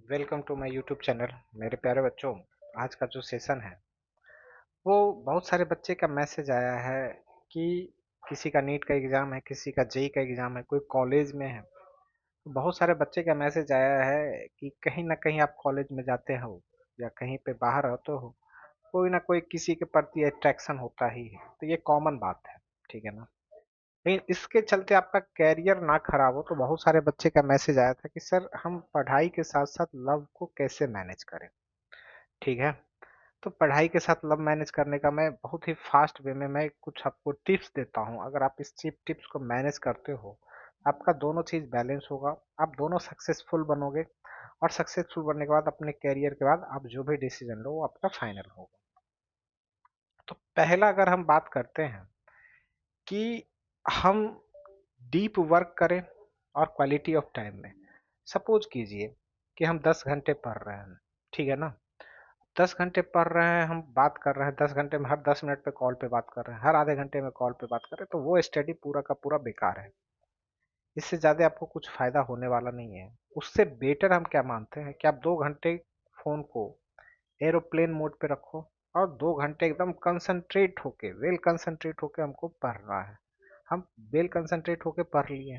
Welcome to my YouTube channel. मेरे प्यारे बच्चों, आज का जो सेशन है वो बहुत सारे बच्चे का मैसेज आया है कि किसी का नीट का एग्ज़ाम है, किसी का जेई का एग्ज़ाम है, कोई कॉलेज में है। तो बहुत सारे बच्चे का मैसेज आया है कि कहीं ना कहीं आप कॉलेज में जाते हो या कहीं पे बाहर रहते हो, कोई ना कोई किसी के प्रति अट्रैक्शन होता ही है। तो ये कॉमन बात है, ठीक है ना। लेकिन इसके चलते आपका कैरियर ना खराब हो, तो बहुत सारे बच्चे का मैसेज आया था कि सर हम पढ़ाई के साथ साथ लव को कैसे मैनेज करें। ठीक है, तो पढ़ाई के साथ लव मैनेज करने का मैं बहुत ही फास्ट वे में मैं कुछ आपको टिप्स देता हूँ। अगर आप इस टिप्स को मैनेज करते हो, आपका दोनों चीज बैलेंस होगा, आप दोनों सक्सेसफुल बनोगे। और सक्सेसफुल बनने के बाद अपने कैरियर के बाद आप जो भी डिसीजन लो वो आपका फाइनल होगा। तो पहला अगर हम बात करते हैं कि हम डीप वर्क करें और क्वालिटी ऑफ टाइम में। सपोज कीजिए कि हम 10 घंटे पढ़ रहे हैं, ठीक है ना। 10 घंटे पढ़ रहे हैं, हम बात कर रहे हैं 10 घंटे में, हर 10 मिनट पे कॉल पे बात कर रहे हैं, हर आधे घंटे में कॉल पे बात कर रहे हैं, तो वो स्टडी पूरा का पूरा बेकार है। इससे ज्यादा आपको कुछ फायदा होने वाला नहीं है। उससे बेटर हम क्या मानते हैं कि आप 2 घंटे फोन को एरोप्लेन मोड पे रखो और 2 घंटे एकदम कंसंट्रेट होके, वेल कंसंट्रेट होके हमको पढ़ना है। हम वेल कंसंट्रेट होके पढ़ लिए,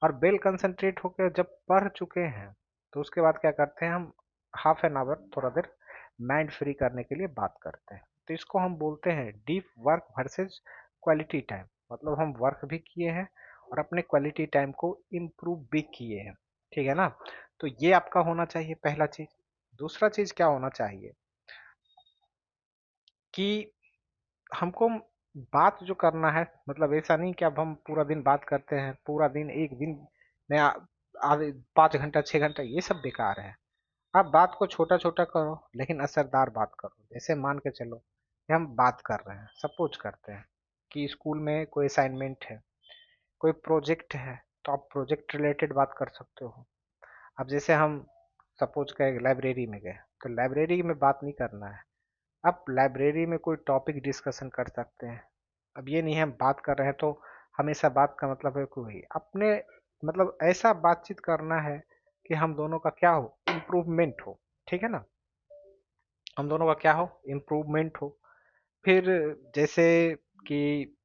और वेल कंसंट्रेट होकर जब पढ़ चुके हैं तो उसके बाद क्या करते हैं हम, हाफ एन आवर थोड़ा देर माइंड फ्री करने के लिए बात करते हैं। तो इसको हम बोलते हैं deep work versus quality time. मतलब हम वर्क भी किए हैं और अपने क्वालिटी टाइम को इम्प्रूव भी किए हैं, ठीक है ना। तो ये आपका होना चाहिए पहला चीज। दूसरा चीज क्या होना चाहिए कि हमको बात जो करना है, मतलब ऐसा नहीं कि अब हम पूरा दिन बात करते हैं, पूरा दिन एक दिन में आधे 5 घंटा 6 घंटा, ये सब बेकार है। आप बात को छोटा छोटा करो लेकिन असरदार बात करो। जैसे मान के चलो कि हम बात कर रहे हैं, सपोज करते हैं कि स्कूल में कोई असाइनमेंट है, कोई प्रोजेक्ट है, तो आप प्रोजेक्ट रिलेटेड बात कर सकते हो। अब जैसे हम सपोज करें लाइब्रेरी में गए, तो लाइब्रेरी में बात नहीं करना है, आप लाइब्रेरी में कोई टॉपिक डिस्कशन कर सकते हैं। अब ये नहीं है हम बात कर रहे हैं तो हमेशा बात का मतलब है कोई अपने, मतलब ऐसा बातचीत करना है कि हम दोनों का क्या हो, इम्प्रूवमेंट हो। ठीक है ना, हम दोनों का क्या हो, इम्प्रूवमेंट हो। फिर जैसे कि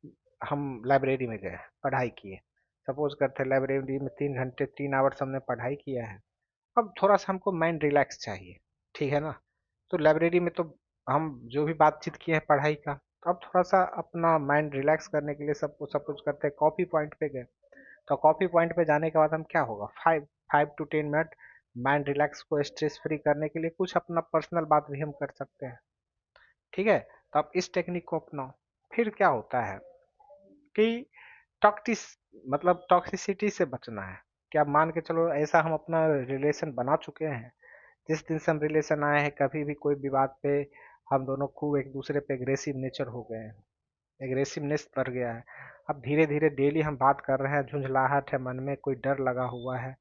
हम लाइब्रेरी में गए, पढ़ाई किए, सपोज करते हैं लाइब्रेरी में 3 घंटे 3 आवर्स हमने पढ़ाई किया है। अब थोड़ा सा हमको माइंड रिलैक्स चाहिए, ठीक है ना। तो लाइब्रेरी में तो हम जो भी बातचीत किए हैं पढ़ाई का, तो अब थोड़ा सा अपना माइंड रिलैक्स करने के लिए सबको सपोज करते हैं कॉफी पॉइंट पे गए। तो कॉफी पॉइंट पे जाने के बाद हम क्या होगा, 5 5 to 10 मिनट माइंड रिलैक्स को स्ट्रेस फ्री करने के लिए कुछ अपना पर्सनल बात भी हम कर सकते हैं। ठीक है, तो आप इस टेक्निक को अपनाओ। फिर क्या होता है कि टॉक्टिस मतलब टॉक्सिसिटी से बचना है। क्या मान के चलो ऐसा हम अपना रिलेशन बना चुके हैं, जिस दिन से हम रिलेशन आए हैं कभी भी कोई भी बात पे हम दोनों खूब एक दूसरे पे एग्रेसिव नेचर हो गए हैं, एग्रेसिवनेस बढ़ गया है। अब धीरे धीरे डेली हम बात कर रहे हैं, झुंझलाहट है मन में, कोई डर लगा हुआ है,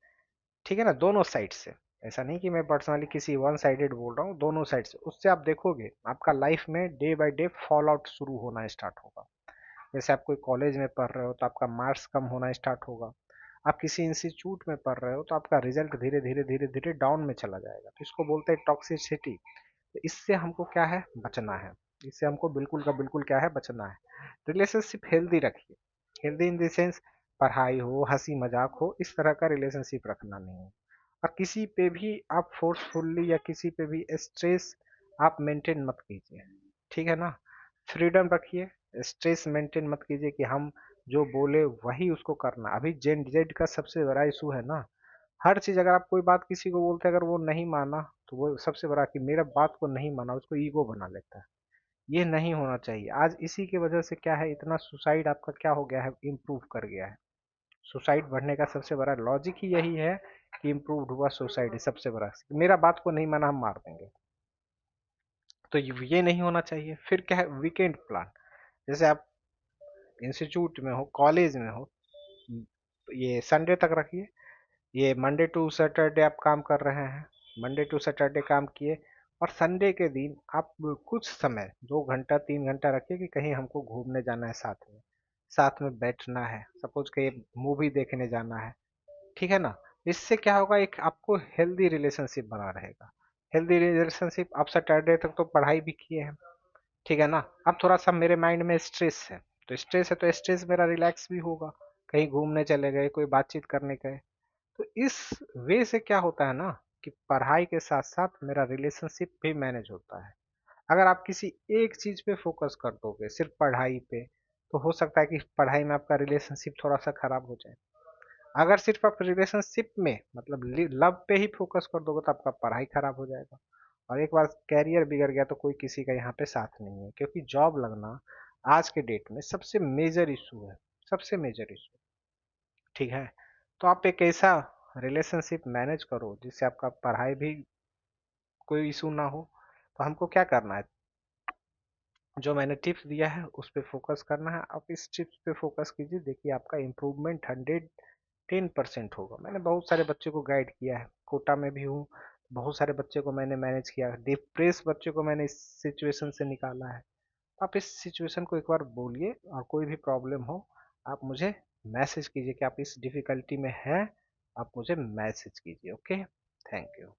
ठीक है ना, दोनों साइड से। ऐसा नहीं कि मैं पर्सनली किसी वन साइडेड बोल रहा हूँ, दोनों साइड से। उससे आप देखोगे आपका लाइफ में day by day fall out शुरू होना स्टार्ट होगा। जैसे आप कोई कॉलेज में पढ़ रहे हो तो आपका मार्क्स कम होना स्टार्ट होगा। आप किसी इंस्टीट्यूट में पढ़ रहे हो तो आपका रिजल्ट धीरे धीरे धीरे धीरे डाउन में चला जाएगा। तो इसको बोलते हैं टॉक्सिसिटी। तो इससे हमको क्या है, बचना है। इससे हमको बिल्कुल का बिल्कुल क्या है, बचना है। रिलेशनशिप हेल्दी रखिए। हेल्दी इन द सेंस, पढ़ाई हो, हंसी मजाक हो, इस तरह का रिलेशनशिप रखना नहीं है। और किसी पे भी आप फोर्सफुल्ली या किसी पे भी स्ट्रेस आप मेंटेन मत कीजिए, ठीक है ना। फ्रीडम रखिए, स्ट्रेस मेंटेन मत कीजिए कि हम जो बोले वही उसको करना। अभी जेन जेड का सबसे बड़ा इशू है ना, हर चीज अगर आप कोई बात किसी को बोलते हैं, अगर वो नहीं माना तो वो सबसे बड़ा कि मेरा बात को नहीं माना, उसको ईगो बना लेता है। ये नहीं होना चाहिए। आज इसी की वजह से क्या है, इतना सुसाइड आपका क्या हो गया है, इम्प्रूव कर गया है। सुसाइड बढ़ने का सबसे बड़ा लॉजिक ही यही है कि इम्प्रूव हुआ सुसाइड है सबसे बड़ा। मेरा बात को नहीं माना, हम मार देंगे। तो ये नहीं होना चाहिए। फिर क्या है, वीकेंड प्लान। जैसे आप इंस्टीट्यूट में हो, कॉलेज में हो, ये संडे तक रखिए। ये मंडे टू सैटरडे आप काम कर रहे हैं, मंडे टू सैटरडे काम किए, और संडे के दिन आप कुछ समय 2 घंटा 3 घंटा रखिए कि कहीं हमको घूमने जाना है, साथ में बैठना है, सपोज कि मूवी देखने जाना है, ठीक है ना। इससे क्या होगा, एक आपको हेल्दी रिलेशनशिप बना रहेगा। हेल्दी रिलेशनशिप, आप सैटरडे तक तो पढ़ाई भी किए हैं, ठीक है ना। अब थोड़ा सा मेरे माइंड में स्ट्रेस है, तो स्ट्रेस है तो स्ट्रेस मेरा रिलैक्स भी होगा, कहीं घूमने चले गए, कोई बातचीत करने गए। तो इस वे से क्या होता है ना, कि पढ़ाई के साथ साथ मेरा रिलेशनशिप भी मैनेज होता है। अगर आप किसी एक चीज पे फोकस कर दोगे, सिर्फ पढ़ाई पे, तो हो सकता है कि पढ़ाई में आपका रिलेशनशिप थोड़ा सा खराब हो जाए। अगर सिर्फ आप रिलेशनशिप में मतलब लव पे ही फोकस कर दोगे तो आपका पढ़ाई खराब हो जाएगा। और एक बार कैरियर बिगड़ गया तो कोई किसी का यहाँ पे साथ नहीं है, क्योंकि जॉब लगना आज के डेट में सबसे मेजर इशू है, सबसे मेजर इशू। ठीक है। तो आप एक ऐसा रिलेशनशिप मैनेज करो जिससे आपका पढ़ाई भी कोई इशू ना हो। तो हमको क्या करना है, जो मैंने टिप्स दिया है उस पर फोकस करना है। आप इस टिप्स पे फोकस कीजिए, देखिए आपका इम्प्रूवमेंट 110% होगा। मैंने बहुत सारे बच्चों को गाइड किया है, कोटा में भी हूँ, बहुत सारे बच्चे को मैंने मैनेज किया है, डिप्रेस बच्चों को मैंने इस सिचुएशन से निकाला है। आप इस सिचुएशन को एक बार बोलिए, और कोई भी प्रॉब्लम हो आप मुझे मैसेज कीजिए कि आप इस डिफिकल्टी में हैं, आप मुझे मैसेज कीजिए। Okay, thank you.